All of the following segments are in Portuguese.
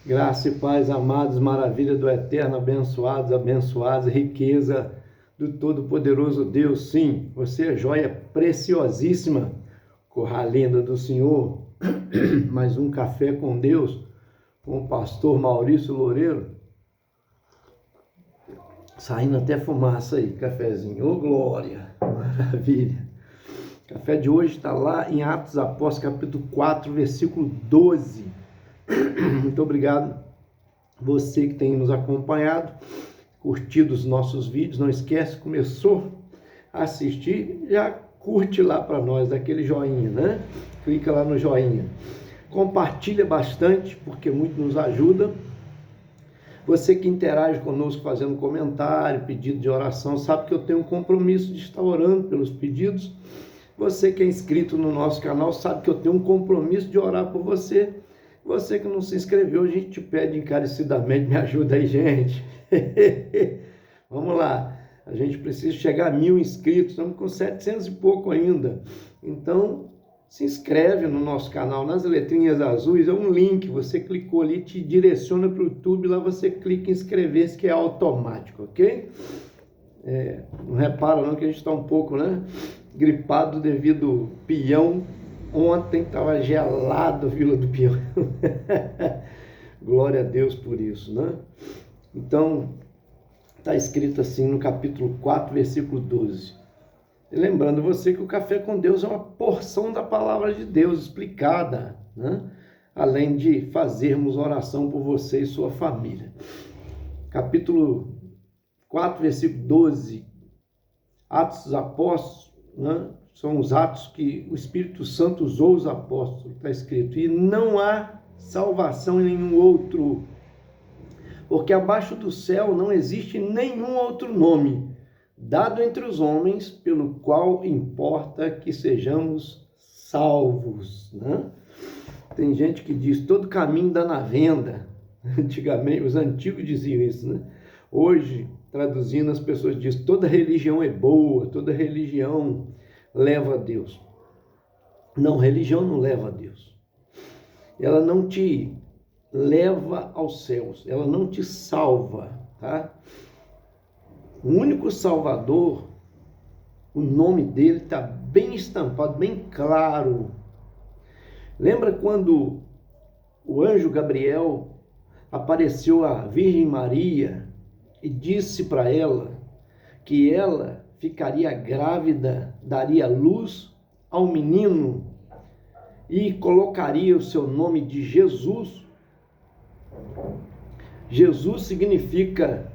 Graça e paz, amados, maravilha do eterno, abençoados, abençoados, riqueza do Todo-Poderoso Deus. Sim, você é joia preciosíssima, corra linda do Senhor. Mais um café com Deus, com o pastor Maurício Loureiro. Saindo até fumaça aí, cafezinho. Ô, glória, maravilha. O café de hoje está lá em Atos Apóstolos, capítulo 4, versículo 12. Muito obrigado você que tem nos acompanhado, curtido os nossos vídeos. Não esquece, começou a assistir, já curte lá para nós, daquele joinha, né? Clica lá no joinha. Compartilha bastante, porque muito nos ajuda. Você que interage conosco fazendo comentário, pedido de oração, sabe que eu tenho um compromisso de estar orando pelos pedidos. Você que é inscrito no nosso canal sabe que eu tenho um compromisso de orar por você. Você que não se inscreveu, a gente te pede encarecidamente, me ajuda aí, gente. Vamos lá, a gente precisa chegar a 1000 inscritos, estamos com 700 e pouco ainda. Então, se inscreve no nosso canal, nas letrinhas azuis, é um link, você clicou ali, te direciona para o YouTube, lá você clica em inscrever-se, que é automático, ok? Não repara não que a gente está um pouco, né, gripado devido ao peão. Ontem estava gelado a Vila do Peão. Glória a Deus por isso, né? Então, está escrito assim no capítulo 4, versículo 12. E lembrando você que o Café com Deus é uma porção da palavra de Deus explicada, né? Além de fazermos oração por você e sua família. Capítulo 4, versículo 12. Atos dos Apóstolos, né? São os atos que o Espírito Santo usou os apóstolos, está escrito. E não há salvação em nenhum outro, porque abaixo do céu não existe nenhum outro nome dado entre os homens pelo qual importa que sejamos salvos, né? Tem gente que diz, todo caminho dá na venda. Antigamente, os antigos diziam isso, né? Hoje, traduzindo, as pessoas dizem, toda religião é boa, toda religião leva a Deus. Não, religião não leva a Deus. Ela não te leva aos céus, ela não te salva, tá? O único Salvador, o nome dele está bem estampado, bem claro. Lembra quando o anjo Gabriel apareceu à Virgem Maria e disse para ela que ela ficaria grávida, daria luz ao menino e colocaria o seu nome de Jesus? Jesus significa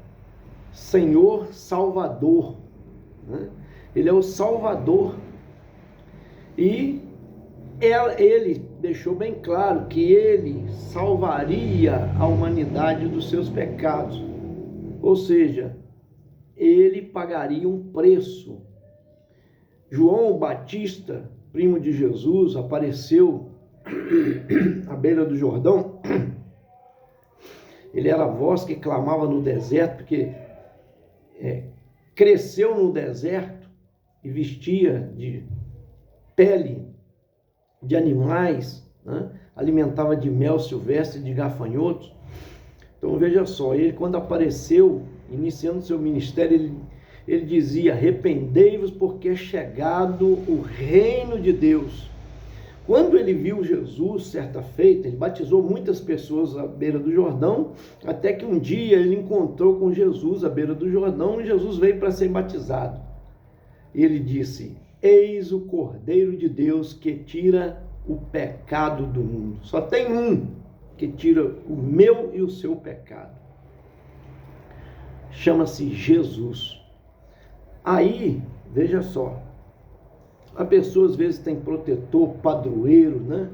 Senhor Salvador, né? Ele é o Salvador. E ele deixou bem claro que ele salvaria a humanidade dos seus pecados. Ou seja, ele pagaria um preço. João Batista, primo de Jesus, apareceu à beira do Jordão. Ele era a voz que clamava no deserto, porque cresceu no deserto e vestia de pele de animais, né? Alimentava de mel silvestre, de gafanhotos. Então veja só, ele quando apareceu, iniciando seu ministério, ele dizia, arrependei-vos porque é chegado o reino de Deus. Quando ele viu Jesus, certa feita, ele batizou muitas pessoas à beira do Jordão, até que um dia ele encontrou com Jesus à beira do Jordão, e Jesus veio para ser batizado. E ele disse, eis o Cordeiro de Deus que tira o pecado do mundo. Só tem um que tira o meu e o seu pecado. Chama-se Jesus. Aí, veja só, a pessoa às vezes tem protetor, padroeiro, né?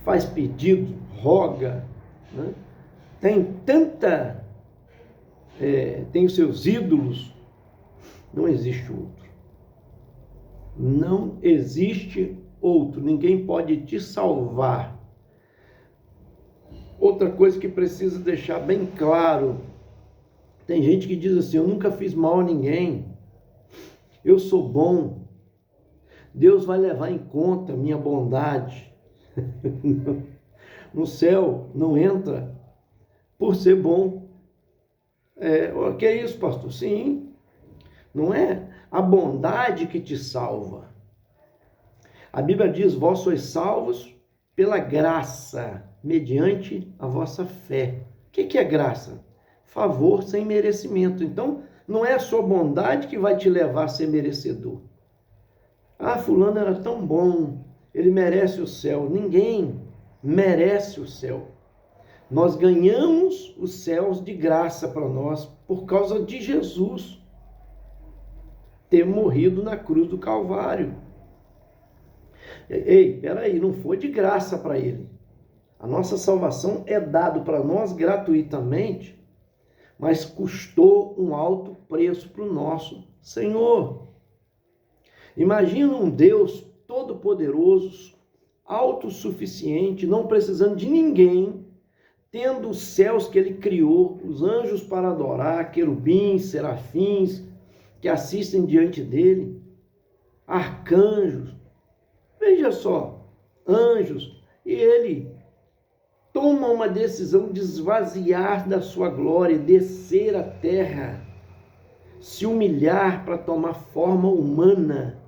Faz pedido, roga, né? Tem os seus ídolos. Não existe outro. Não existe outro. Ninguém pode te salvar. Outra coisa que precisa deixar bem claro, tem gente que diz assim, eu nunca fiz mal a ninguém, eu sou bom, Deus vai levar em conta a minha bondade. No céu não entra por ser bom. O que é isso, pastor? Sim, não é a bondade que te salva. A Bíblia diz, vós sois salvos pela graça, mediante a vossa fé. O que é graça? Favor sem merecimento. Então, não é a sua bondade que vai te levar a ser merecedor. Ah, fulano era tão bom, ele merece o céu. Ninguém merece o céu. Nós ganhamos os céus de graça para nós por causa de Jesus ter morrido na cruz do Calvário. Ei, peraí, não foi de graça para ele. A nossa salvação é dado para nós gratuitamente, mas custou um alto preço para o nosso Senhor. Imagina um Deus todo-poderoso, autossuficiente, não precisando de ninguém, tendo os céus que ele criou, os anjos para adorar, querubins, serafins, que assistem diante dele, arcanjos, veja só, anjos, e ele toma uma decisão de esvaziar da sua glória, descer à terra, se humilhar para tomar forma humana.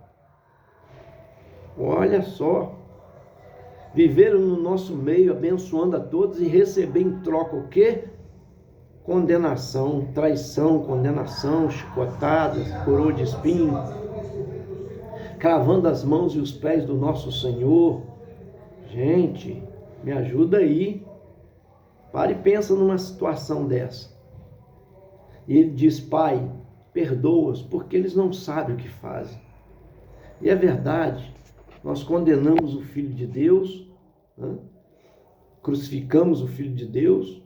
Olha só, viveram no nosso meio, abençoando a todos e receber em troca o quê? Condenação, traição, condenação, chicotadas, coroa de espinho, cravando as mãos e os pés do nosso Senhor. Gente, me ajuda aí. Para e pensa numa situação dessa. E ele diz, Pai, perdoa-os, porque eles não sabem o que fazem. E é verdade, nós condenamos o Filho de Deus, né? Crucificamos o Filho de Deus.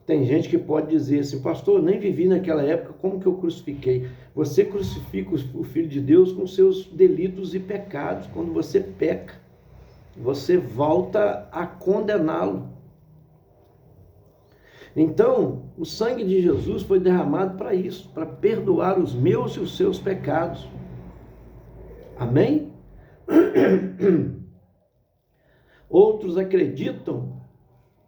Tem gente que pode dizer assim, pastor, eu nem vivi naquela época, como que eu crucifiquei? Você crucifica o Filho de Deus com seus delitos e pecados. Quando você peca, você volta a condená-lo. Então, o sangue de Jesus foi derramado para isso, para perdoar os meus e os seus pecados. Amém? Outros acreditam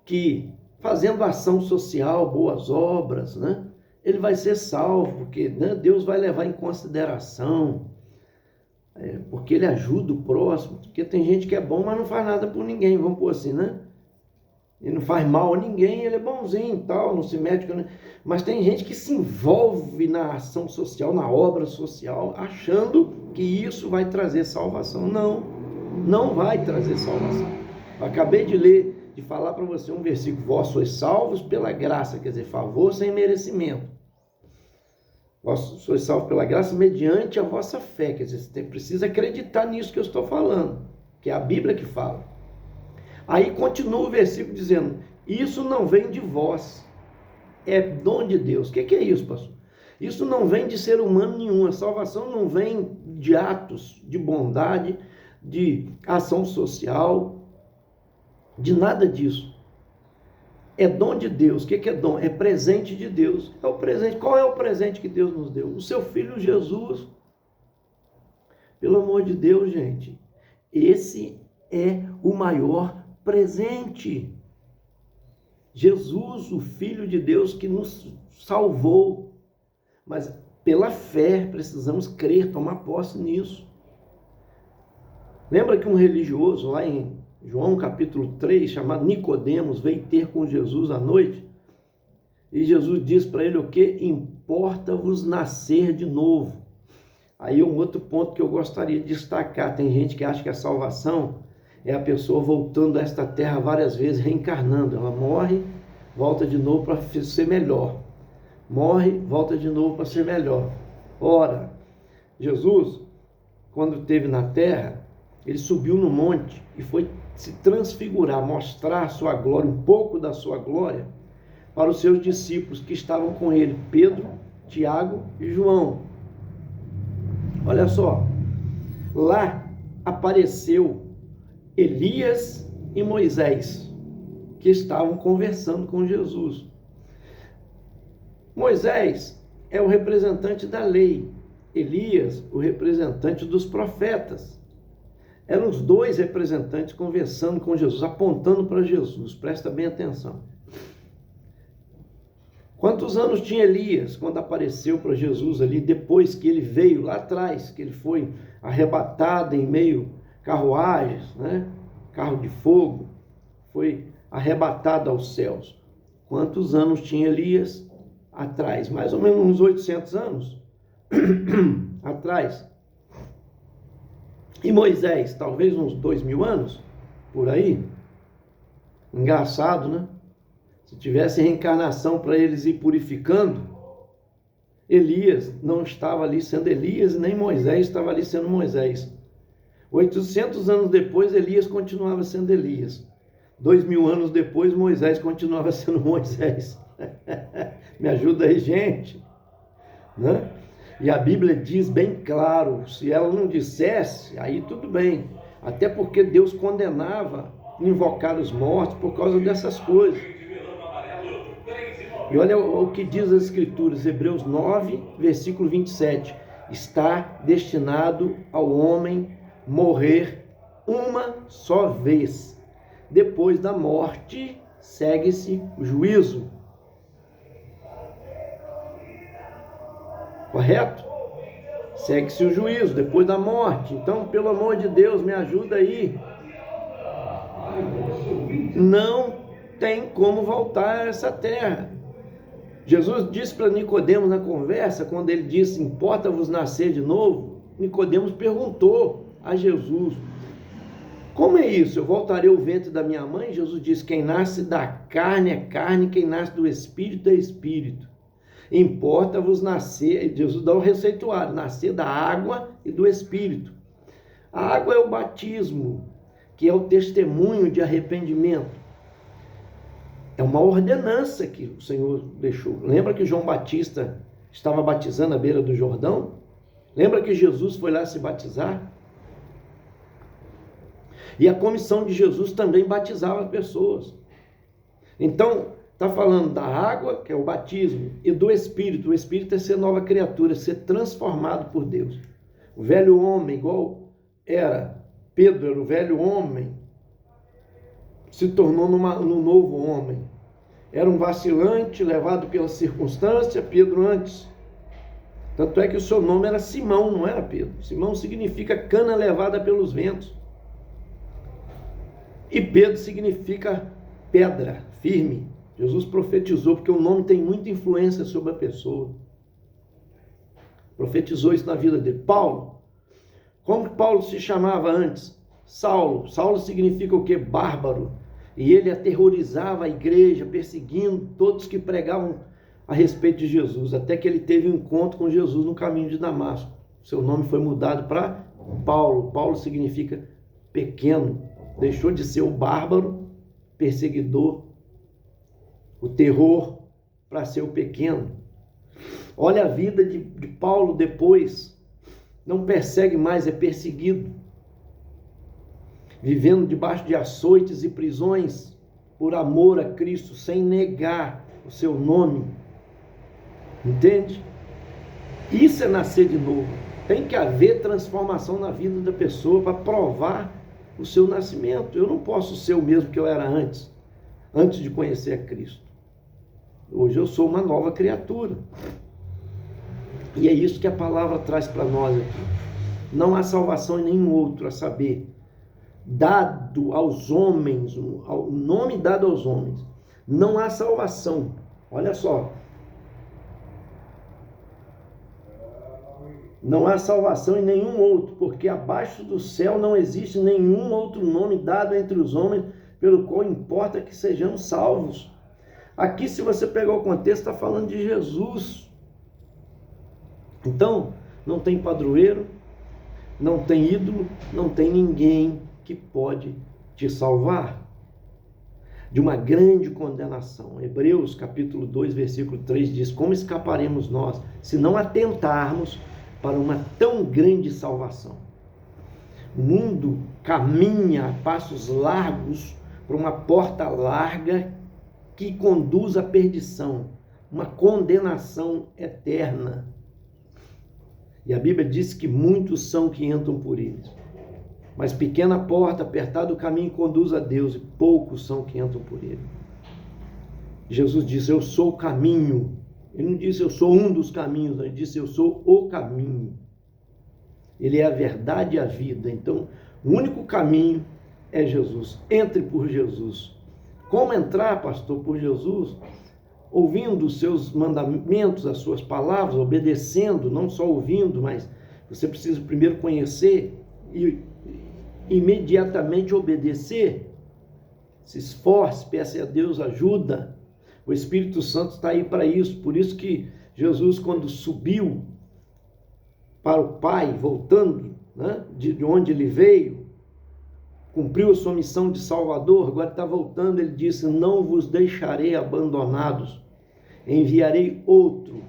que fazendo ação social, boas obras, né, ele vai ser salvo, porque, né, Deus vai levar em consideração, porque ele ajuda o próximo, porque tem gente que é bom, mas não faz nada por ninguém, vamos pôr assim, né? Ele não faz mal a ninguém, ele é bonzinho e tal, não se mete com... Mas tem gente que se envolve na ação social, na obra social, achando que isso vai trazer salvação. Não, não vai trazer salvação. Eu acabei de falar para você um versículo, vós sois salvos pela graça, quer dizer, favor sem merecimento. Vós sois salvos pela graça mediante a vossa fé, quer dizer, você precisa acreditar nisso que eu estou falando, que é a Bíblia que fala. Aí continua o versículo dizendo, isso não vem de vós, é dom de Deus. O que é isso, pastor? Isso não vem de ser humano nenhum, a salvação não vem de atos de bondade, de ação social, de nada disso. É dom de Deus. O que é dom? É presente de Deus. É o presente. Qual é o presente que Deus nos deu? O seu Filho Jesus. Pelo amor de Deus, gente. Esse é o maior presente. Jesus, o Filho de Deus que nos salvou. Mas pela fé precisamos crer, tomar posse nisso. Lembra que um religioso lá em João capítulo 3, chamado Nicodemos, veio ter com Jesus à noite? E Jesus diz para ele o que? Importa-vos nascer de novo. Aí um outro ponto que eu gostaria de destacar, tem gente que acha que a salvação é a pessoa voltando a esta terra várias vezes, reencarnando. Ela morre, volta de novo para ser melhor. Morre, volta de novo para ser melhor. Ora, Jesus, quando esteve na terra, ele subiu no monte e foi se transfigurar, mostrar a sua glória, um pouco da sua glória, para os seus discípulos que estavam com ele, Pedro, Tiago e João. Olha só, lá apareceu Elias e Moisés, que estavam conversando com Jesus. Moisés é o representante da lei, Elias, o representante dos profetas. Eram os dois representantes conversando com Jesus, apontando para Jesus, presta bem atenção. Quantos anos tinha Elias quando apareceu para Jesus ali, depois que ele veio lá atrás, que ele foi arrebatado em meio carruagens, né? Carro de fogo, foi arrebatado aos céus. Quantos anos tinha Elias atrás? Mais ou menos uns 800 anos atrás. E Moisés, talvez uns 2000 anos, por aí. Engraçado, né? Se tivesse reencarnação para eles ir purificando, Elias não estava ali sendo Elias, nem Moisés estava ali sendo Moisés. 800 anos depois, Elias continuava sendo Elias. 2000 anos depois, Moisés continuava sendo Moisés. Me ajuda aí, gente. Né? E a Bíblia diz bem claro, se ela não dissesse, aí tudo bem. Até porque Deus condenava invocar os mortos por causa dessas coisas. E olha o que diz as Escrituras, Hebreus 9, versículo 27. Está destinado ao homem morrer uma só vez. Depois da morte, segue-se o juízo. Correto? Segue-se o juízo depois da morte. Então, pelo amor de Deus, me ajuda aí. Não tem como voltar a essa terra. Jesus disse para Nicodemos na conversa, quando ele disse, importa-vos nascer de novo? Nicodemos perguntou a Jesus, como é isso? Eu voltarei ao ventre da minha mãe? Jesus disse, quem nasce da carne é carne, quem nasce do Espírito é Espírito. Importa-vos nascer, Jesus dá um receituário, nascer da água e do Espírito. A água é o batismo, que é o testemunho de arrependimento. É uma ordenança que o Senhor deixou. Lembra que João Batista estava batizando à beira do Jordão? Lembra que Jesus foi lá se batizar? E a comissão de Jesus também batizava pessoas. Então, está falando da água, que é o batismo, e do Espírito. O Espírito é ser nova criatura, ser transformado por Deus. O velho homem, igual era Pedro, era o velho homem, se tornou num novo homem. Era um vacilante, levado pela circunstância, Pedro antes. Tanto é que o seu nome era Simão, não era Pedro. Simão significa cana levada pelos ventos. E Pedro significa pedra, firme. Jesus profetizou, porque o nome tem muita influência sobre a pessoa. Profetizou isso na vida dele. Paulo. Como que Paulo se chamava antes? Saulo. Saulo significa o quê? Bárbaro. E ele aterrorizava a igreja, perseguindo todos que pregavam a respeito de Jesus, até que ele teve um encontro com Jesus no caminho de Damasco. Seu nome foi mudado para Paulo. Paulo significa pequeno. Deixou de ser o bárbaro, perseguidor, o terror, para ser o pequeno. Olha a vida de Paulo depois. Não persegue mais, é perseguido. Vivendo debaixo de açoites e prisões, por amor a Cristo, sem negar o seu nome. Entende? Isso é nascer de novo. Tem que haver transformação na vida da pessoa para provar o seu nascimento. Eu não posso ser o mesmo que eu era antes de conhecer a Cristo. Hoje eu sou uma nova criatura. E é isso que a palavra traz para nós aqui. Não há salvação em nenhum outro, a saber, dado aos homens, o nome dado aos homens. Não há salvação. Olha só. Não há salvação em nenhum outro, porque abaixo do céu não existe nenhum outro nome dado entre os homens, pelo qual importa que sejamos salvos. Aqui, se você pegar o contexto, está falando de Jesus. Então, não tem padroeiro, não tem ídolo, não tem ninguém que pode te salvar de uma grande condenação. Hebreus capítulo 2, versículo 3 diz, como escaparemos nós, se não atentarmos para uma tão grande salvação? O mundo caminha a passos largos para uma porta larga que conduz à perdição, uma condenação eterna. E a Bíblia diz que muitos são que entram por eles. Mas pequena porta, apertado o caminho conduz a Deus, e poucos são que entram por ele. Jesus disse, eu sou o caminho. Ele não disse, eu sou um dos caminhos, ele disse, eu sou o caminho. Ele é a verdade e a vida. Então, o único caminho é Jesus. Entre por Jesus. Como entrar, pastor, por Jesus? Ouvindo os seus mandamentos, as suas palavras, obedecendo, não só ouvindo, mas você precisa primeiro conhecer e imediatamente obedecer. Se esforce, peça a Deus ajuda. O Espírito Santo está aí para isso. Por isso que Jesus, quando subiu para o Pai, voltando, né, de onde ele veio, cumpriu a sua missão de Salvador, agora está voltando, ele disse, não vos deixarei abandonados, enviarei outro,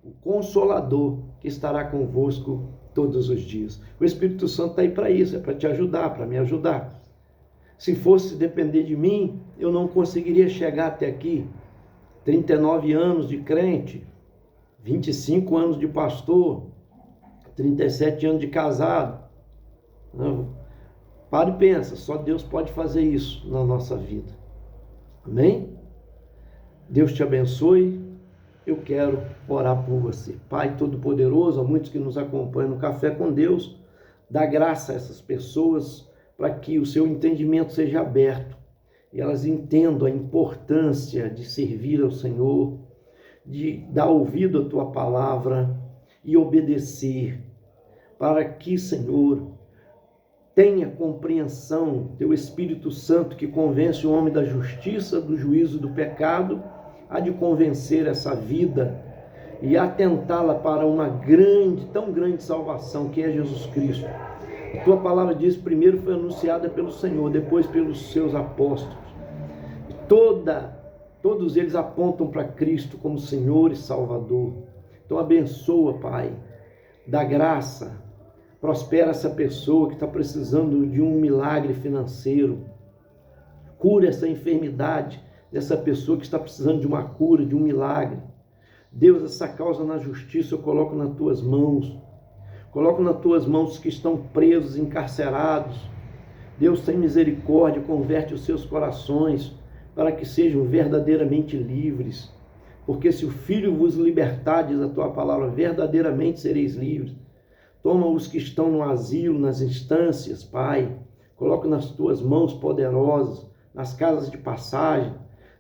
o Consolador, que estará convosco todos os dias. O Espírito Santo está aí para isso, é para te ajudar, para me ajudar. Se fosse depender de mim, eu não conseguiria chegar até aqui. 39 anos de crente, 25 anos de pastor, 37 anos de casado. Não, para e pensa, só Deus pode fazer isso na nossa vida. Amém? Deus te abençoe. Eu quero orar por você. Pai Todo-Poderoso, a muitos que nos acompanham no Café com Deus, dá graça a essas pessoas para que o seu entendimento seja aberto e elas entendam a importância de servir ao Senhor, de dar ouvido à tua palavra e obedecer, para que, Senhor, tenha compreensão, teu Espírito Santo que convence o homem da justiça, do juízo, do pecado, há de convencer essa vida e atentá-la para uma grande, tão grande salvação que é Jesus Cristo. A tua palavra diz, primeiro foi anunciada pelo Senhor, depois pelos seus apóstolos. Todos eles apontam para Cristo como Senhor e Salvador. Então abençoa, Pai, dá graça, prospera essa pessoa que está precisando de um milagre financeiro. Cura essa enfermidade dessa pessoa que está precisando de uma cura, de um milagre. Deus, essa causa na justiça eu coloco nas tuas mãos. Coloco nas tuas mãos que estão presos, encarcerados. Deus, tem misericórdia, converte os seus corações para que sejam verdadeiramente livres. Porque se o Filho vos libertar, diz a tua palavra, verdadeiramente sereis livres. Toma os que estão no asilo, nas instâncias, Pai. Coloca nas tuas mãos poderosas, nas casas de passagem,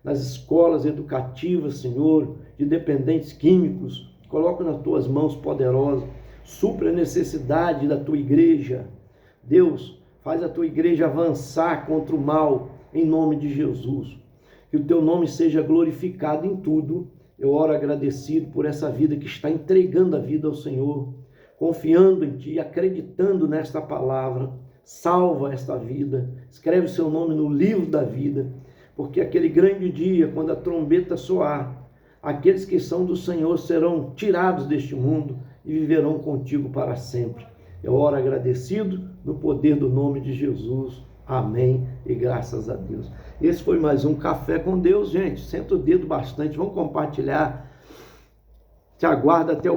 nas escolas educativas, Senhor, de dependentes químicos. Coloca nas tuas mãos poderosas. Supra a necessidade da tua igreja. Deus, faz a tua igreja avançar contra o mal, em nome de Jesus. Que o teu nome seja glorificado em tudo. Eu oro agradecido por essa vida que está entregando a vida ao Senhor, confiando em Ti, acreditando nesta palavra. Salva esta vida, escreve o seu nome no livro da vida, porque aquele grande dia, quando a trombeta soar, aqueles que são do Senhor serão tirados deste mundo e viverão contigo para sempre. Eu oro agradecido no poder do nome de Jesus. Amém e graças a Deus. Esse foi mais um Café com Deus, gente. Senta o dedo bastante, vamos compartilhar. Te aguardo até o